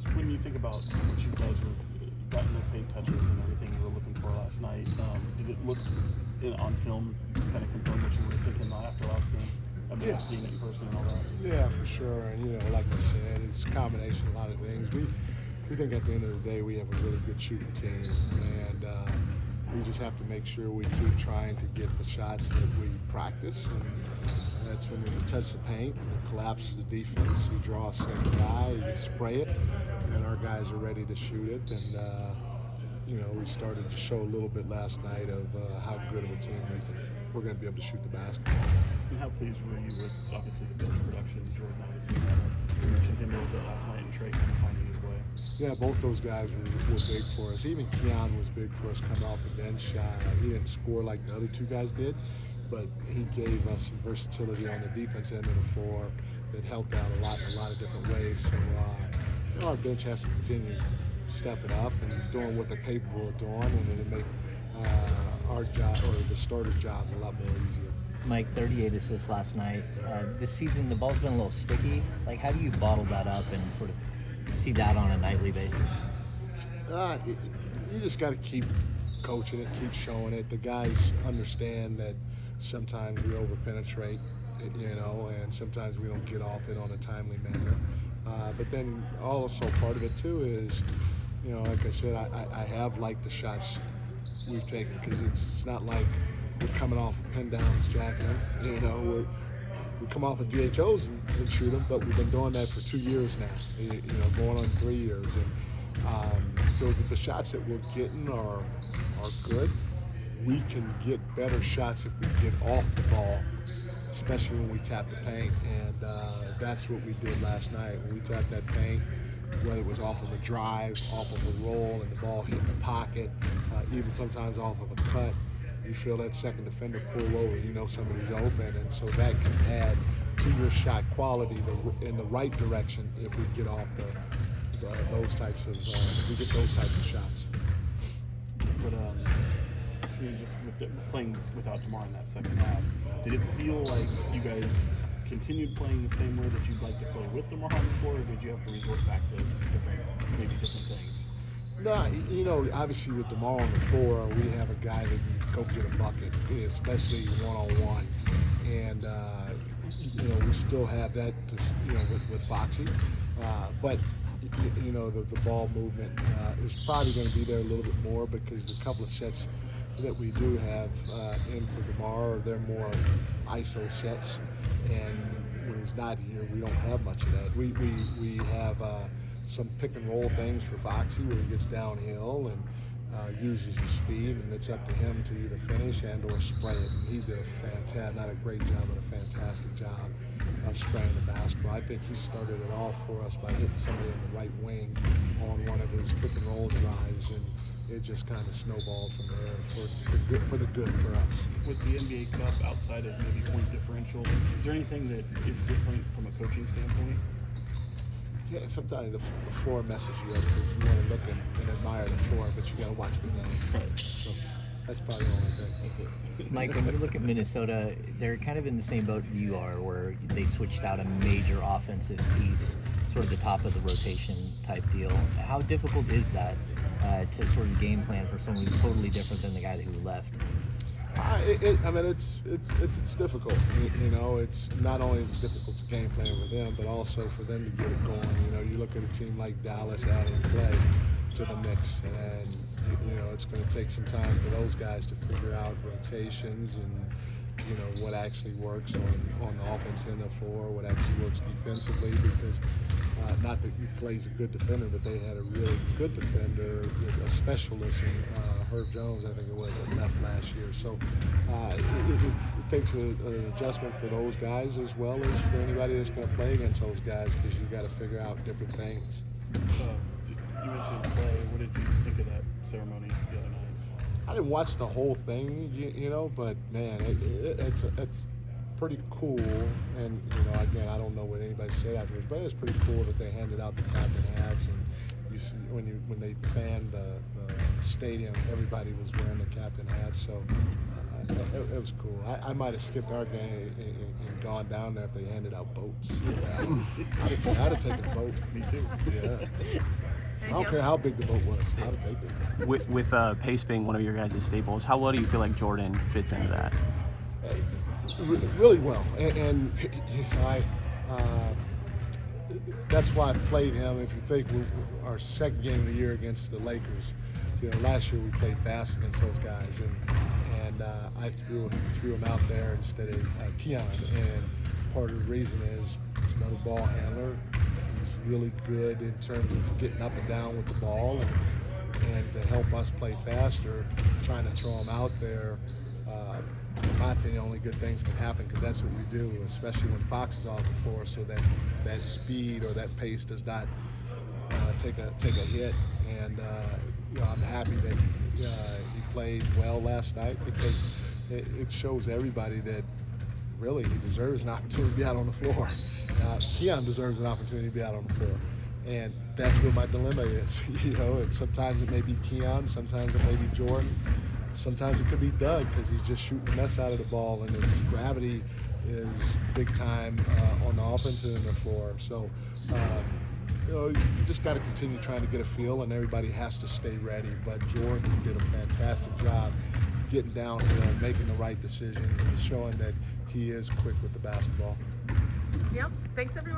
just when you think about what you guys were gotten the paint touches and everything you were looking for last night, did it look on film kind of confirm what you were thinking after last game? I mean, I've seen it in person and all that. Yeah, for sure. And like I said, it's a combination of a lot of things. We think at the end of the day we have a really good shooting team, and we just have to make sure we keep trying to get the shots that we practice. And that's when you touch the paint, you collapse the defense, you draw a second guy, you spray it, and our guys are ready to shoot it. And we started to show a little bit last night of how good of a team we're going to be able to shoot the basketball. And how pleased were you with, obviously, the bench production? Jordan, obviously, you mentioned him a little bit last night, and Trey kind of finding his way. Yeah, both those guys were big for us. Even Keon was big for us coming off the bench. He didn't score like the other two guys did, but he gave us some versatility on the defense end of the floor that helped out a lot of different ways. So our bench has to continue stepping up and doing what they're capable of doing, and it'll make our job, or the starters' jobs, a lot more easier. Mike, 38 assists last night. This season, the ball's been a little sticky. Like, how do you bottle that up and sort of see that on a nightly basis? You just got to keep coaching it, keep showing it. The guys understand that sometimes we over-penetrate, and sometimes we don't get off it on a timely manner. But then also part of it, too, is, like I said, I have liked the shots we've taken, because it's not like we're coming off of pin downs, jacking them. We come off of DHOs and shoot them, but we've been doing that for 2 years now, going on 3 years. And so the shots that we're getting are good. We can get better shots if we get off the ball, especially when we tap the paint. And that's what we did last night. When we tapped that paint, whether it was off of a drive, off of a roll, and the ball hit the pocket, even sometimes off of a cut, you feel that second defender pull over, somebody's open, and so that can add to your shot quality in the right direction if we get off those types of shots. But just with playing without DeMar in that second half, did it feel like you guys continued playing the same way that you'd like to play with DeMar on the floor, or did you have to resort back to different things? No, obviously with DeMar on the floor, we have a guy that can go get a bucket, especially one-on-one. And, we still have that, with Foxy. But, the ball movement is probably going to be there a little bit more, because the couple of sets that we do have in for DeMar, they're more ISO sets. And when he's not here, we don't have much of that. We have some pick and roll things for Foxy where he gets downhill and uses his speed, and it's up to him to either finish and or spray it. And he did not a great job, but a fantastic job of spraying the basketball. I think he started it off for us by hitting somebody on the right wing on one of his pick and roll drives, and it just kind of snowballed from there for the good for us. With the NBA Cup, outside of maybe point differential, is there anything that is different from a coaching standpoint? Yeah, sometimes the floor messes you up, because you want to look and admire the floor, but you got to watch the game. Right. So that's probably the only thing. Mike, when you look at Minnesota, they're kind of in the same boat you are, where they switched out a major offensive piece, sort of the top of the rotation type deal. How difficult is that to sort of game plan for someone who's totally different than the guy who left? It's difficult. It's not only is it difficult to game plan with them, but also for them to get it going. You look at a team like Dallas adding Clay to the mix, and it's going to take some time for those guys to figure out rotations and what actually works on the offense end of the floor, what actually works defensively, because not that he plays a good defender, but they had a really good defender, a specialist in Herb Jones, I think it was, that left last year. So it takes an adjustment for those guys as well as for anybody that's going to play against those guys, because you got to figure out different things. You mentioned Clay. What did you think of that ceremony the other night? I didn't watch the whole thing, but man, it's pretty cool. And again, I don't know what anybody said afterwards, but it's pretty cool that they handed out the captain hats, and you see when they fanned the stadium, everybody was wearing the captain hats. So it was cool. I might have skipped our game and gone down there if they handed out boats. I'd have taken a boat. Me too. Yeah. I don't care how big the boat was. I would take it. With pace being one of your guys' staples, how well do you feel like Jordan fits into that? Really well, and that's why I played him. If you think our second game of the year against the Lakers, last year we played fast against those guys, and I threw him out there instead of Keon, and part of the reason is he's another ball handler. He's really good in terms of getting up and down with the ball, and to help us play faster, trying to throw him out there. In my opinion, only good things can happen because that's what we do, especially when Fox is off the floor, so that speed or that pace does not take a hit. And I'm happy that he played well last night because it shows everybody that really he deserves an opportunity to be out on the floor. Keon deserves an opportunity to be out on the floor. And that's what my dilemma is, and sometimes it may be Keon, sometimes it may be Jordan. Sometimes it could be Doug because he's just shooting the mess out of the ball, and his gravity is big time on the offensive end of the floor. So, you just got to continue trying to get a feel, and everybody has to stay ready. But Jordan did a fantastic job getting down here and making the right decisions and showing that he is quick with the basketball. Yep. Thanks, everyone.